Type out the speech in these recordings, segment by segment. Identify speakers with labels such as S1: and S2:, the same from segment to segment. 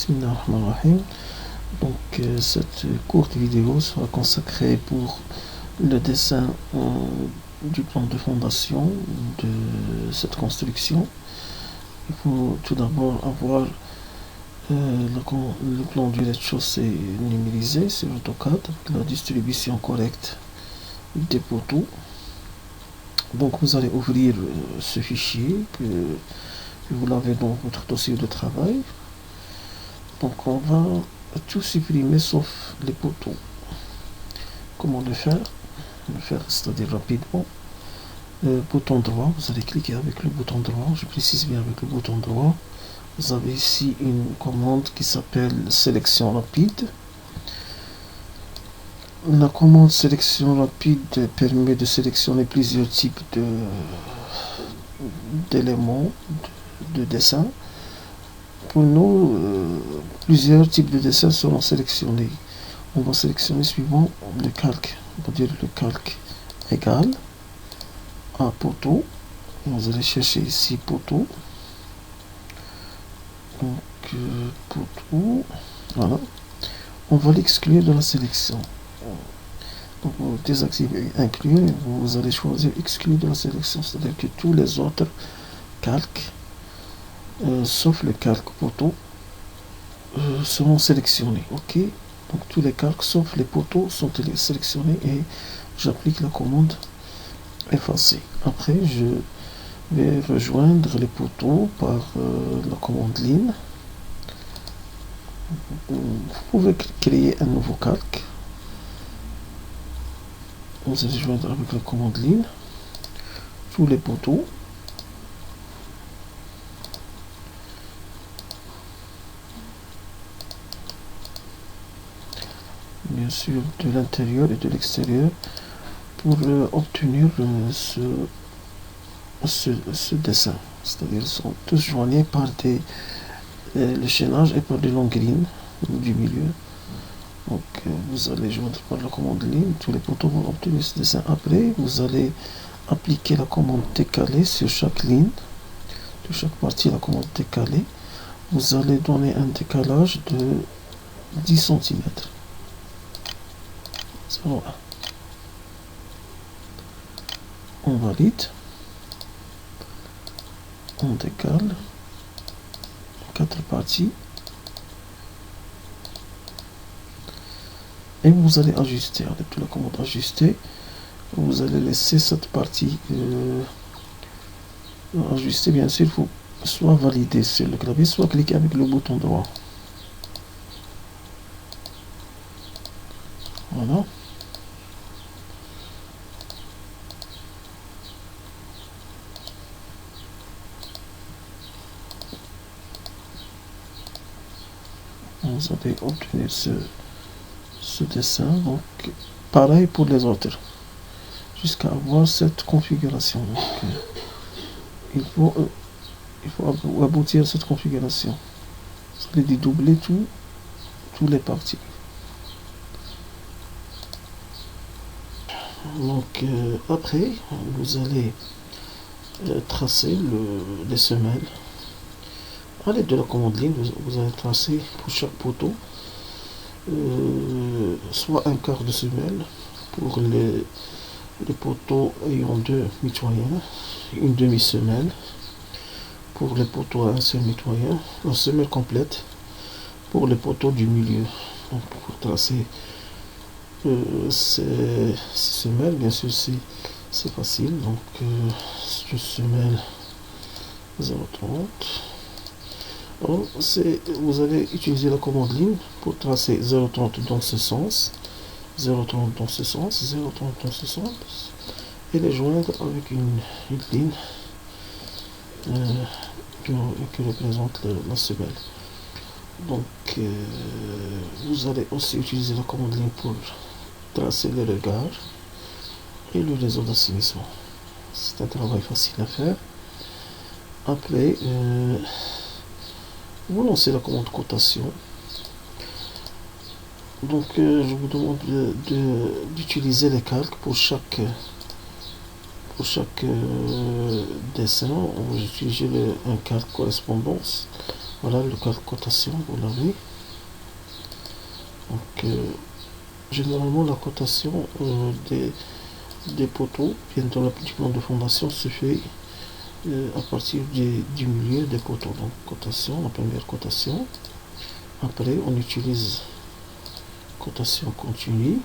S1: Bismillahirrahmanirrahim. Donc cette courte vidéo sera consacrée pour le dessin du plan de fondation de cette construction. Il faut tout d'abord avoir le plan du rez-de-chaussée numérisé sur AutoCAD, la distribution correcte des poteaux. Donc vous allez ouvrir ce fichier que vous l'avez dans votre dossier de travail. Donc on va tout supprimer sauf les poteaux. Comment le faire? C'est-à-dire rapidement. Bouton droit, vous allez cliquer avec le bouton droit, je précise bien avec le bouton droit. Vous avez ici une commande qui s'appelle sélection rapide. La commande sélection rapide permet de sélectionner plusieurs types d'éléments de dessin. Pour nous, plusieurs types de dessins seront sélectionnés. On va sélectionner suivant le calque. On va dire le calque égal à poteau. Vous allez chercher ici poteau. Donc poteau, voilà. On va l'exclure de la sélection. Donc vous désactivez inclure et vous allez choisir exclure de la sélection, c'est-à-dire que tous les autres calques sauf le calque poteau seront sélectionnés. Ok, donc tous les calques sauf les poteaux sont sélectionnés et j'applique la commande effacer. Après je vais rejoindre les poteaux par la commande ligne. Vous pouvez créer un nouveau calque. Vous allez joindre avec la commande ligne tous les poteaux. Bien sûr de l'intérieur et de l'extérieur pour obtenir ce dessin. C'est-à-dire qu'ils sont tous joignés par le chaînage et par des longues lignes du milieu. Donc vous allez joindre par la commande ligne tous les poteaux vont obtenir ce dessin. Après vous allez appliquer la commande décalée sur chaque ligne, de chaque partie la commande décalée. Vous allez donner un décalage de 10 cm. Voilà. On valide, on décale 4 parties et vous allez ajuster avec la commande ajuster. Vous allez laisser cette partie ajuster. Bien sûr, il faut soit valider sur le clavier, soit cliquer avec le bouton droit. Voilà. Vous allez obtenir ce dessin. Donc pareil pour les autres jusqu'à avoir cette configuration. Donc, il faut aboutir à cette configuration. Vous allez dédoubler tous les parties. Donc après vous allez tracer les semelles à l'aide de la commande ligne. Vous allez tracer pour chaque poteau soit un quart de semelle pour les poteaux ayant 2 mitoyens, une demi-semelle pour les poteaux à un seul mitoyen, la semelle complète pour les poteaux du milieu. Donc pour tracer ces semelles, bien sûr c'est facile. Donc une semelle 0,30. Vous allez utiliser la commande ligne pour tracer 0,30 dans ce sens, 0,30 dans ce sens, 0,30 dans ce sens, et les joindre avec une ligne qui représente la semelle. Donc vous allez aussi utiliser la commande ligne pour tracer le regard et le réseau d'assainissement. C'est un travail facile à faire. Après vous lancez la commande cotation. Donc je vous demande d'utiliser les calques pour chaque pour chaque dessin, on va utiliser un carte correspondance. Voilà le carte cotation, vous l'avez. Donc, généralement, la cotation des poteaux, bien dans du plan de fondation, se fait à partir du milieu des poteaux. Donc, cotation, la première cotation. Après, on utilise cotation continue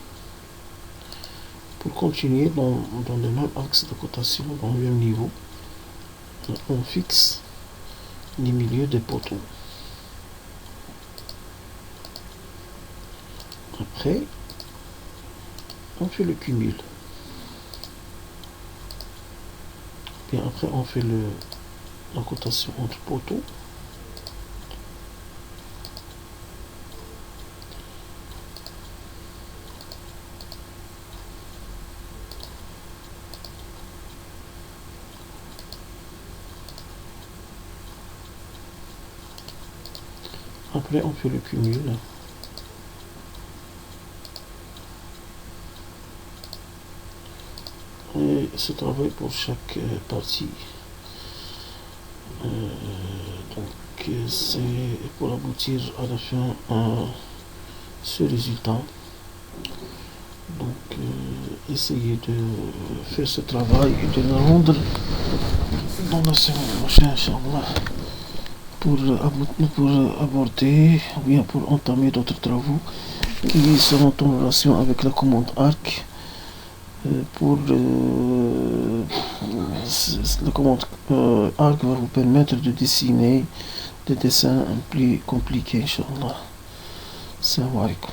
S1: pour continuer dans le même axe de cotation, dans le même niveau. On fixe les milieux des poteaux. Après, on fait le cumul. Puis après, on fait la cotation entre poteaux. Après, on fait le cumul. Et ce travail pour chaque partie. Donc, c'est pour aboutir à la fin à ce résultat. Donc, essayez de faire ce travail et de le rendre dans la semaine prochaine, Inch'Allah, pour aborder ou bien pour entamer d'autres travaux qui seront en relation avec la commande ARC. Pour la commande ARC va vous permettre de dessiner des dessins plus compliqués, Inch'Allah. Salam alaikum.